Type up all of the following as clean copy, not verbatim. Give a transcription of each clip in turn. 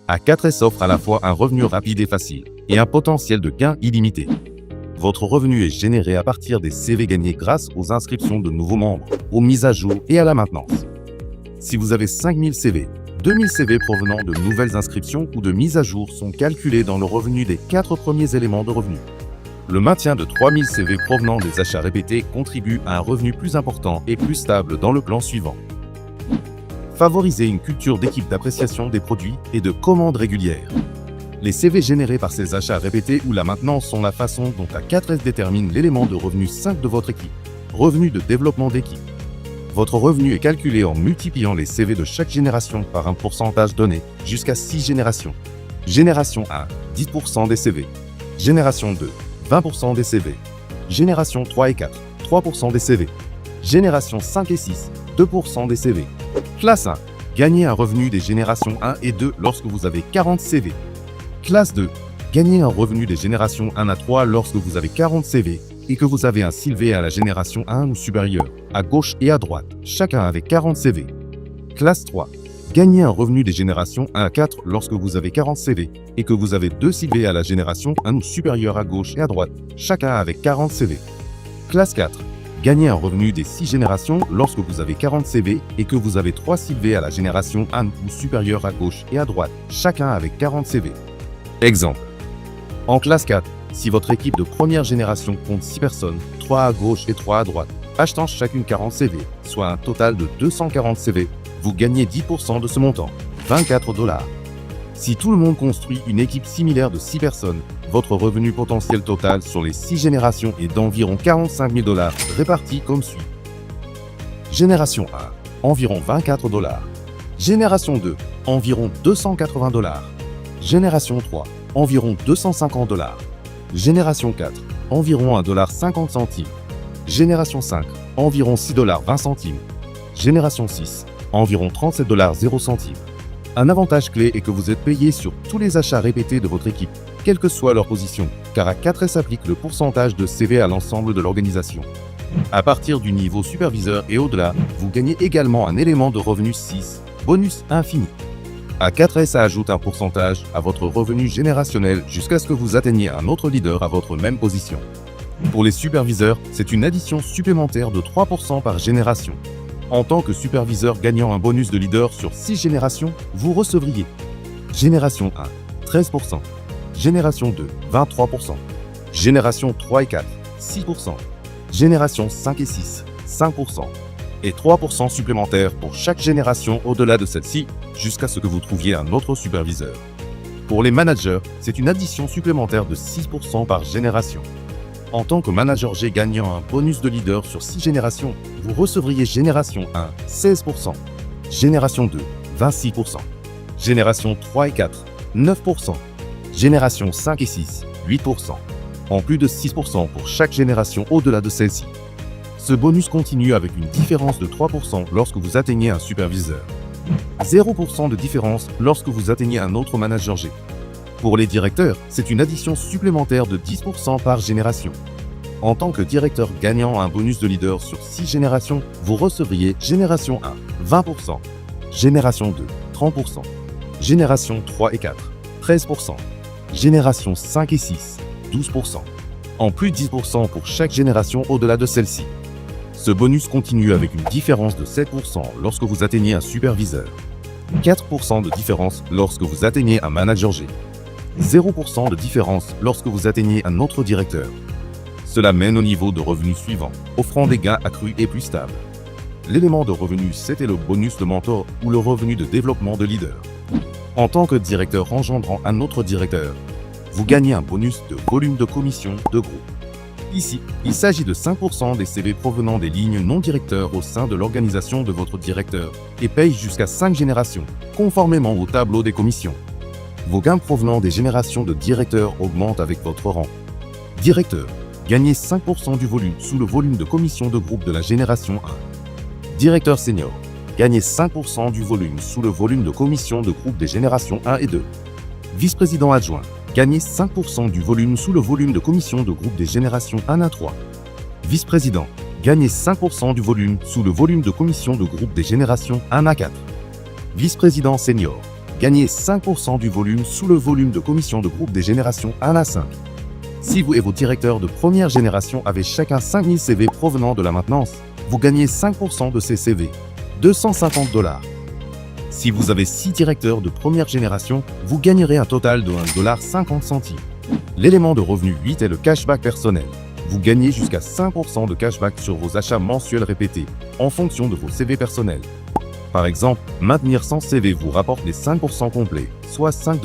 A4S offre à la fois un revenu rapide et facile, et un potentiel de gain illimité. Votre revenu est généré à partir des CV gagnés grâce aux inscriptions de nouveaux membres, aux mises à jour et à la maintenance. Si vous avez 5000 CV, 2000 CV provenant de nouvelles inscriptions ou de mises à jour sont calculés dans le revenu des 4 premiers éléments de revenu. Le maintien de 3000 CV provenant des achats répétés contribue à un revenu plus important et plus stable dans le plan suivant. Favoriser une culture d'équipe d'appréciation des produits et de commandes régulières. Les CV générés par ces achats répétés ou la maintenance sont la façon dont A4S détermine l'élément de revenu 5 de votre équipe, revenu de développement d'équipe. Votre revenu est calculé en multipliant les CV de chaque génération par un pourcentage donné, jusqu'à 6 générations. Génération 1, 10% des CV. Génération 2, 20% des CV. Génération 3 et 4, 3% des CV. Génération 5 et 6, 2% des CV. Classe 1, gagnez un revenu des générations 1 et 2 lorsque vous avez 40 CV. Classe 2, gagnez un revenu des générations 1 à 3 lorsque vous avez 40 CV et que vous avez un CV à la génération 1 ou supérieur, à gauche et à droite, chacun avec 40 CV. Classe 3, gagnez un revenu des générations 1 à 4 lorsque vous avez 40 CV et que vous avez 2 CV à la génération 1 ou supérieur à gauche et à droite, chacun avec 40 CV. Classe 4, gagnez un revenu des 6 générations lorsque vous avez 40 CV et que vous avez 3 CV à la génération 1 ou supérieur à gauche et à droite, chacun avec 40 CV. Exemple. En classe 4, si votre équipe de première génération compte 6 personnes, 3 à gauche et 3 à droite, achetant chacune 40 CV, soit un total de 240 CV, vous gagnez 10% de ce montant, $24. Si tout le monde construit une équipe similaire de 6 personnes, votre revenu potentiel total sur les 6 générations est d'environ $45 000, répartis comme suit. Génération 1, environ $24. Génération 2, environ $280. Génération 3, environ $250. Génération 4, environ $1,50. Génération 5, environ $6,20. Génération 6, environ $37,0. Un avantage clé est que vous êtes payé sur tous les achats répétés de votre équipe, quelle que soit leur position, car A4S applique le pourcentage de CV à l'ensemble de l'organisation. À partir du niveau superviseur et au-delà, vous gagnez également un élément de revenu 6, bonus infini. A4S ajoute un pourcentage à votre revenu générationnel jusqu'à ce que vous atteigniez un autre leader à votre même position. Pour les superviseurs, c'est une addition supplémentaire de 3% par génération. En tant que superviseur gagnant un bonus de leader sur 6 générations, vous recevriez Génération 1, 13%. Génération 2, 23%. Génération 3 et 4, 6%. Génération 5 et 6, 5%. Et 3% supplémentaires pour chaque génération au-delà de celle-ci, jusqu'à ce que vous trouviez un autre superviseur. Pour les managers, c'est une addition supplémentaire de 6% par génération. En tant que manager G gagnant un bonus de leader sur 6 générations, vous recevriez Génération 1, 16%. Génération 2, 26%. Génération 3 et 4, 9%. Génération 5 et 6, 8%. En plus de 6% pour chaque génération au-delà de celle-ci. Ce bonus continue avec une différence de 3% lorsque vous atteignez un superviseur. 0% de différence lorsque vous atteignez un autre manager G. Pour les directeurs, c'est une addition supplémentaire de 10% par génération. En tant que directeur gagnant un bonus de leader sur 6 générations, vous recevriez Génération 1, 20%. Génération 2, 30%. Génération 3 et 4, 13%. Génération 5 et 6, 12%. En plus de 10% pour chaque génération au-delà de celle-ci. Ce bonus continue avec une différence de 7% lorsque vous atteignez un superviseur. 4% de différence lorsque vous atteignez un manager G. 0% de différence lorsque vous atteignez un autre directeur. Cela mène au niveau de revenu suivant, offrant des gains accrus et plus stables. L'élément de revenu 7 est le bonus de mentor ou le revenu de développement de leader. En tant que directeur engendrant un autre directeur, vous gagnez un bonus de volume de commission de groupe. Ici, il s'agit de 5% des CV provenant des lignes non directeurs au sein de l'organisation de votre directeur et paye jusqu'à 5 générations, conformément au tableau des commissions. Vos gains provenant des générations de directeurs augmentent avec votre rang. Directeur, gagnez 5% du volume sous le volume de commission de groupe de la génération 1. Directeur senior, gagnez 5% du volume sous le volume de commission de groupe des générations 1 et 2. Vice-président adjoint, gagnez 5% du volume sous le volume de commission de groupe des générations 1 à 3. Vice-président, gagnez 5% du volume sous le volume de commission de groupe des générations 1 à 4. Vice-président senior, Gagnez 5% du volume sous le volume de commission de groupe des générations 1 à 5. Si vous et vos directeurs de première génération avez chacun 5000 CV provenant de la maintenance, vous gagnez 5% de ces CV, $250. Si vous avez 6 directeurs de première génération, vous gagnerez un total de $1,50. L'élément de revenu 8 est le cashback personnel. Vous gagnez jusqu'à 5% de cashback sur vos achats mensuels répétés, en fonction de vos CV personnels. Par exemple, maintenir 100 CV vous rapporte les 5% complets, soit $5.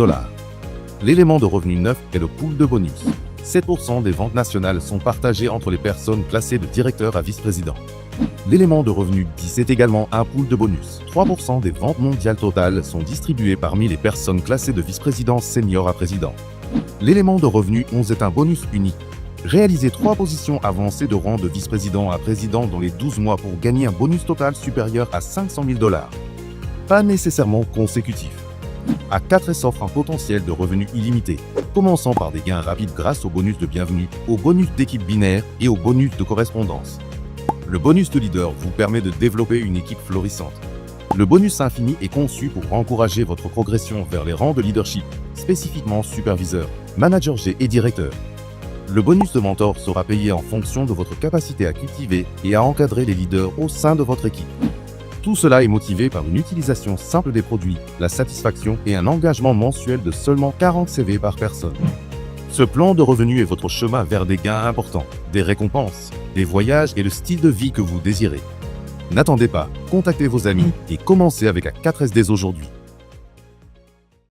L'élément de revenu 9 est le pool de bonus. 7% des ventes nationales sont partagées entre les personnes classées de directeur à vice-président. L'élément de revenu 10 est également un pool de bonus. 3% des ventes mondiales totales sont distribuées parmi les personnes classées de vice-président senior à président. L'élément de revenu 11 est un bonus unique. Réalisez 3 positions avancées de rang de vice-président à président dans les 12 mois pour gagner un bonus total supérieur à $500 000. Pas nécessairement consécutif. A4S offre un potentiel de revenus illimité, commençant par des gains rapides grâce au bonus de bienvenue, au bonus d'équipe binaire et au bonus de correspondance. Le bonus de leader vous permet de développer une équipe florissante. Le bonus infini est conçu pour encourager votre progression vers les rangs de leadership, spécifiquement superviseur, manager G et directeur. Le bonus de mentor sera payé en fonction de votre capacité à cultiver et à encadrer les leaders au sein de votre équipe. Tout cela est motivé par une utilisation simple des produits, la satisfaction et un engagement mensuel de seulement 40 CV par personne. Ce plan de revenus est votre chemin vers des gains importants, des récompenses, des voyages et le style de vie que vous désirez. N'attendez pas, contactez vos amis et commencez avec A4S dès aujourd'hui.